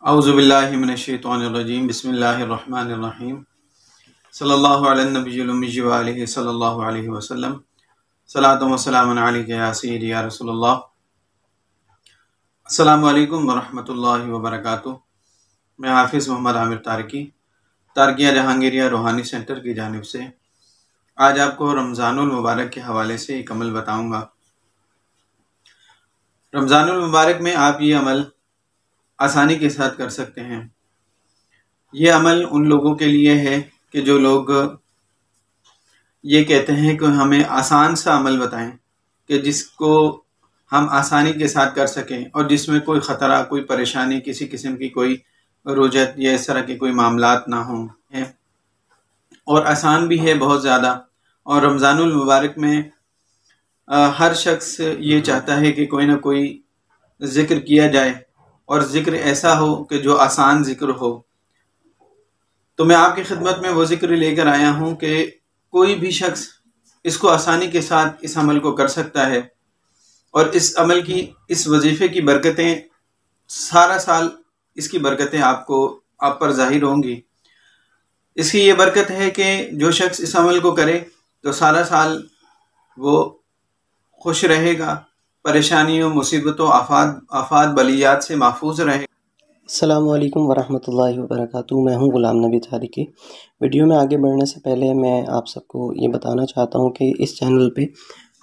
اعوذ باللہ من الشیطان الرجیم بسم اللہ الرحمن الرحیم صلی اللہ علی النبی الامی وآلہ صلی اللہ علیہ وسلم صلاۃ و سلام علیک یا سیدی یا رسول اللہ۔ السلام علیکم ورحمۃ اللہ وبرکاتہ۔ میں حافظ محمد عامر تارکیہ جہانگیریہ روحانی سینٹر کی جانب سے آج آپ کو رمضان المبارک کے حوالے سے ایک عمل بتاؤں گا۔ رمضان المبارک میں آپ یہ عمل آسانی کے ساتھ کر سکتے ہیں۔ یہ عمل ان لوگوں کے لیے ہے کہ جو لوگ یہ کہتے ہیں کہ ہمیں آسان سا عمل بتائیں کہ جس کو ہم آسانی کے ساتھ کر سکیں اور جس میں کوئی خطرہ، کوئی پریشانی، کسی قسم کی کوئی رجعت یا اس طرح کے کوئی معاملات نہ ہوں، اور آسان بھی ہے بہت زیادہ۔ اور رمضان المبارک میں ہر شخص یہ چاہتا ہے کہ کوئی نہ کوئی ذکر کیا جائے، اور ذکر ایسا ہو کہ جو آسان ذکر ہو۔ تو میں آپ کی خدمت میں وہ ذکر لے کر آیا ہوں کہ کوئی بھی شخص اس کو آسانی کے ساتھ اس عمل کو کر سکتا ہے، اور اس عمل کی، اس وظیفے کی برکتیں سارا سال، اس کی برکتیں آپ پر ظاہر ہوں گی۔ اس کی یہ برکت ہے کہ جو شخص اس عمل کو کرے تو سارا سال وہ خوش رہے گا، پریشانیوں، مصیبتوں، آفات بلیات سے محفوظ رہے گا۔ السلام علیکم ورحمۃ اللہ وبرکاتہ۔ میں ہوں غلام نبی تارکی۔ ویڈیو میں آگے بڑھنے سے پہلے میں آپ سب کو یہ بتانا چاہتا ہوں کہ اس چینل پہ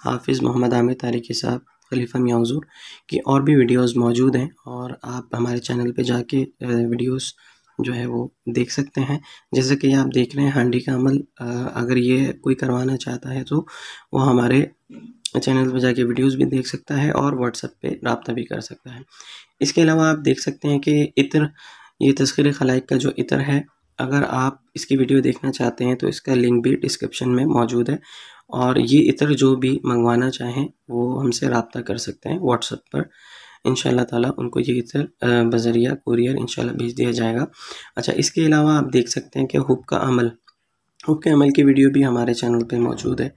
حافظ محمد عامر تارکی صاحب، خلیفہ میاں حضور کی اور بھی ویڈیوز موجود ہیں، اور آپ ہمارے چینل پہ جا کے ویڈیوز جو ہے وہ دیکھ سکتے ہیں۔ جیسے کہ آپ دیکھ رہے ہیں ہانڈی کا عمل، اگر یہ کوئی کروانا چاہتا ہے تو وہ ہمارے چینل پہ جا کے ویڈیوز بھی دیکھ سکتا ہے اور واٹس ایپ پہ رابطہ بھی کر سکتا ہے۔ اس کے علاوہ آپ دیکھ سکتے ہیں کہ عطر، یہ تذکیر خلائق کا جو عطر ہے، اگر آپ اس کی ویڈیو دیکھنا چاہتے ہیں تو اس کا لنک بھی ڈسکرپشن میں موجود ہے، اور یہ عطر جو بھی منگوانا چاہیں وہ ہم سے رابطہ کر سکتے ہیں واٹس ایپ پر۔ انشاءاللہ تعالیٰ ان کو یہ عطر بذریعہ کوریئر انشاءاللہ بھیج دیا جائے گا۔ اچھا، اس کے علاوہ آپ دیکھ سکتے ہیں کہ حب کا عمل، حب کے عمل کی ویڈیو بھی ہمارے چینل پہ موجود ہے،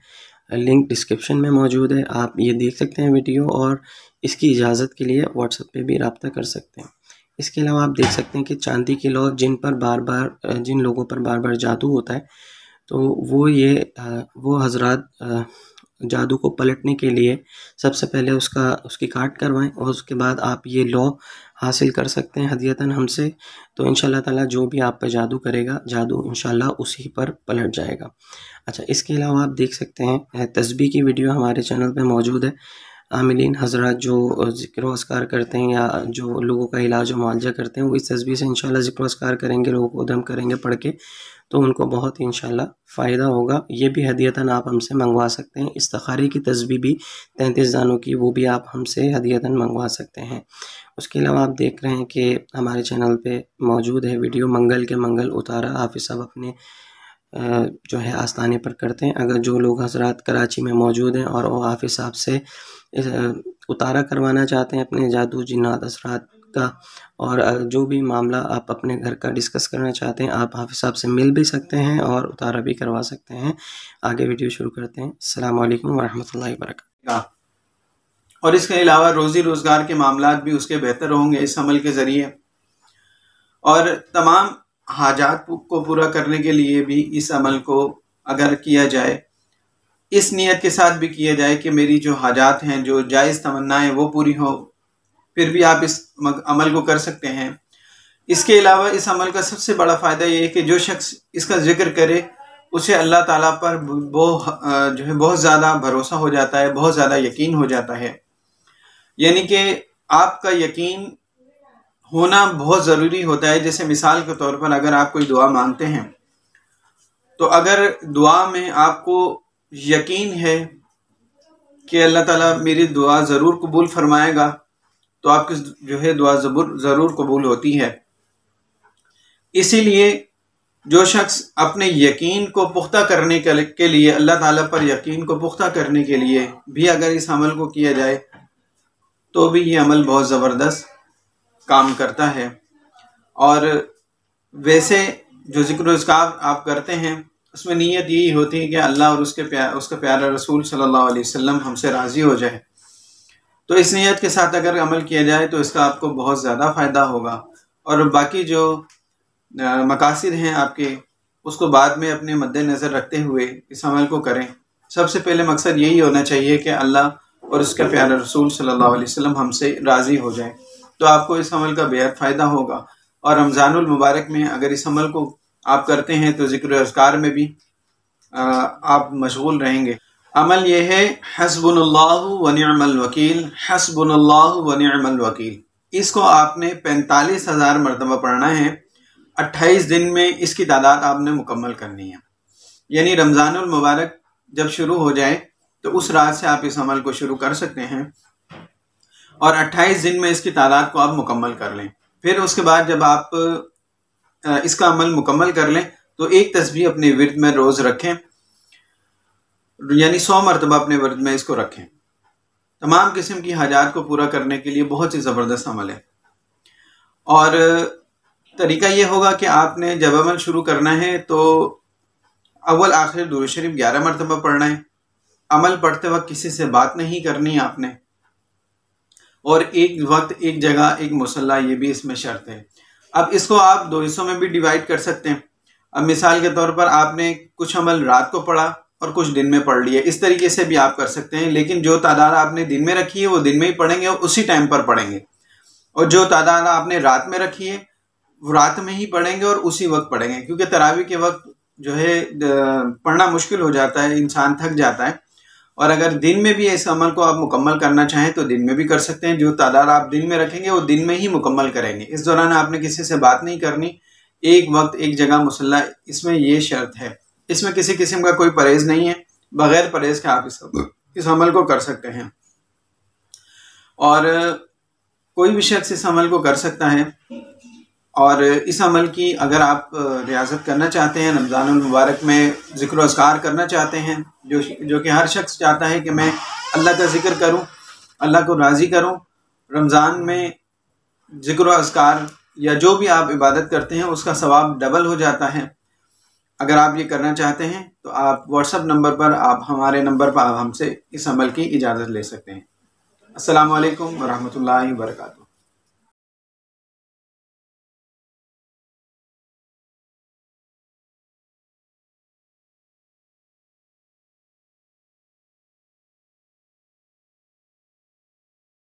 لنک ڈسکرپشن میں موجود ہے، آپ یہ دیکھ سکتے ہیں ویڈیو، اور اس کی اجازت کے لیے واٹس ایپ پہ بھی رابطہ کر سکتے ہیں۔ اس کے علاوہ آپ دیکھ سکتے ہیں کہ چاندی کی لو، جن لوگوں پر بار بار جادو ہوتا ہے، تو وہ حضرات جادو کو پلٹنے کے لیے سب سے پہلے اس کی کاٹ کروائیں، اور اس کے بعد آپ یہ لو حاصل کر سکتے ہیں ہدیتاً ہم سے۔ تو انشاءاللہ تعالیٰ جو بھی آپ پہ جادو کرے گا، جادو انشاءاللہ اسی پر پلٹ جائے گا۔ اچھا، اس کے علاوہ آپ دیکھ سکتے ہیں تسبیح کی ویڈیو ہمارے چینل پہ موجود ہے۔ عاملین حضرات جو ذکر و اذکار کرتے ہیں یا جو لوگوں کا علاج و معالجہ کرتے ہیں، وہ اس تسبیح سے انشاءاللہ ذکر و اذکار کریں گے، لوگوں کو دم کریں گے پڑھ کے، تو ان کو بہت ہی انشاءاللہ فائدہ ہوگا۔ یہ بھی ہدیتاً آپ ہم سے منگوا سکتے ہیں۔ استخارے کی تسبیح بھی 33 دانوں کی، وہ بھی آپ ہم سے ہدیتاً منگوا سکتے ہیں۔ اس کے علاوہ آپ دیکھ رہے ہیں کہ ہمارے چینل پہ موجود ہے ویڈیو منگل کے منگل اتارا، حافظ صاحب اپنے جو ہے آستانے پر کرتے ہیں۔ اگر جو لوگ حضرات کراچی میں موجود ہیں اور وہ حافظ صاحب سے اتارا کروانا چاہتے ہیں اپنے جادو، جنات، اثرات کا، اور جو بھی معاملہ آپ اپنے گھر کا ڈسکس کرنا چاہتے ہیں، آپ حافظ صاحب سے مل بھی سکتے ہیں اور اتارا بھی کروا سکتے ہیں۔ آگے ویڈیو شروع کرتے ہیں۔ السلام علیکم ورحمۃ اللہ وبرکاتہ۔ اور اس کے علاوہ روزی روزگار کے معاملات بھی اس کے بہتر ہوں گے اس عمل کے ذریعے، اور تمام حاجات کو پورا کرنے کے لیے بھی اس عمل کو اگر کیا جائے، اس نیت کے ساتھ بھی کیا جائے کہ میری جو حاجات ہیں، جو جائز تمنائیں وہ پوری ہو، پھر بھی آپ اس عمل کو کر سکتے ہیں۔ اس کے علاوہ اس عمل کا سب سے بڑا فائدہ یہ ہے کہ جو شخص اس کا ذکر کرے، اسے اللہ تعالیٰ پر جو ہے بہت زیادہ بھروسہ ہو جاتا ہے، بہت زیادہ یقین ہو جاتا ہے۔ یعنی کہ آپ کا یقین ہونا بہت ضروری ہوتا ہے۔ جیسے مثال کے طور پر اگر آپ کوئی دعا مانگتے ہیں، تو اگر دعا میں آپ کو یقین ہے کہ اللہ تعالیٰ میری دعا ضرور قبول فرمائے گا، تو آپ کی جو ہے دعا ضرور قبول ہوتی ہے۔ اسی لیے جو شخص اپنے یقین کو پختہ کرنے کے لیے، اللہ تعالیٰ پر یقین کو پختہ کرنے کے لیے بھی اگر اس عمل کو کیا جائے تو بھی یہ عمل بہت زبردست کام کرتا ہے۔ اور ویسے جو ذکر و اذکار آپ کرتے ہیں، اس میں نیت یہی ہوتی ہے کہ اللہ اور اس کا پیارا رسول صلی اللہ علیہ وسلم ہم سے راضی ہو جائے۔ تو اس نیت کے ساتھ اگر عمل کیا جائے تو اس کا آپ کو بہت زیادہ فائدہ ہوگا، اور باقی جو مقاصد ہیں آپ کے اس کو بعد میں اپنے مد نظر رکھتے ہوئے اس عمل کو کریں۔ سب سے پہلے مقصد یہی ہونا چاہیے کہ اللہ اور اس کا پیارا رسول صلی اللہ علیہ وسلم ہم سے راضی ہو جائیں، تو آپ کو اس عمل کا بےحد فائدہ ہوگا۔ اور رمضان المبارک میں اگر اس عمل کو آپ کرتے ہیں تو ذکر و اذکار میں بھی آپ مشغول رہیں گے۔ عمل یہ ہے حسبنا اللہ و نعم الوکیل، حسبنا اللہ و نعم الوکیل۔ اس کو آپ نے 45,000 مرتبہ پڑھنا ہے۔ 28 دن میں اس کی تعداد آپ نے مکمل کرنی ہے، یعنی رمضان المبارک جب شروع ہو جائے تو اس رات سے آپ اس عمل کو شروع کر سکتے ہیں اور 28 دن میں اس کی تعداد کو آپ مکمل کر لیں۔ پھر اس کے بعد جب آپ اس کا عمل مکمل کر لیں تو ایک تسبیح اپنے ورد میں روز رکھیں، یعنی 100 مرتبہ اپنے ورد میں اس کو رکھیں۔ تمام قسم کی حاجات کو پورا کرنے کے لیے بہت ہی زبردست عمل ہے۔ اور طریقہ یہ ہوگا کہ آپ نے جب عمل شروع کرنا ہے تو اول آخر درود شریف 11 مرتبہ پڑھنا ہے۔ عمل پڑھتے وقت کسی سے بات نہیں کرنی آپ نے، اور ایک وقت ایک جگہ ایک مصلی، یہ بھی اس میں شرط ہے۔ اب اس کو آپ 2 حصوں میں بھی ڈیوائیڈ کر سکتے ہیں۔ اب مثال کے طور پر آپ نے کچھ عمل رات کو پڑھا اور کچھ دن میں پڑھ لیے، اس طریقے سے بھی آپ کر سکتے ہیں، لیکن جو تعداد آپ نے دن میں رکھی ہے وہ دن میں ہی پڑھیں گے اور اسی ٹائم پر پڑھیں گے، اور جو تعداد آپ نے رات میں رکھی ہے وہ رات میں ہی پڑھیں گے اور اسی وقت پڑھیں گے، کیونکہ تراویح کے وقت جو ہے پڑھنا مشکل ہو جاتا ہے، انسان تھک جاتا ہے۔ اور اگر دن میں بھی اس عمل کو آپ مکمل کرنا چاہیں تو دن میں بھی کر سکتے ہیں، جو تعداد آپ دن میں رکھیں گے وہ دن میں ہی مکمل کریں گے۔ اس دوران آپ نے کسی سے بات نہیں کرنی، ایک وقت ایک جگہ مصلی، اس میں یہ شرط ہے۔ اس میں کسی قسم کا کوئی پرہیز نہیں ہے، بغیر پرہیز کے آپ اس عمل کو کر سکتے ہیں، اور کوئی بھی شخص اس عمل کو کر سکتا ہے۔ اور اس عمل کی اگر آپ ریاضت کرنا چاہتے ہیں، رمضان المبارک میں ذکر و اذکار کرنا چاہتے ہیں، جو کہ ہر شخص چاہتا ہے کہ میں اللہ کا ذکر کروں، اللہ کو راضی کروں، رمضان میں ذکر و اذکار یا جو بھی آپ عبادت کرتے ہیں اس کا ثواب ڈبل ہو جاتا ہے۔ اگر آپ یہ کرنا چاہتے ہیں تو آپ واٹس ایپ نمبر پر، آپ ہمارے نمبر پر ہم سے اس عمل کی اجازت لے سکتے ہیں۔ السلام علیکم ورحمۃ اللہ وبرکاتہ۔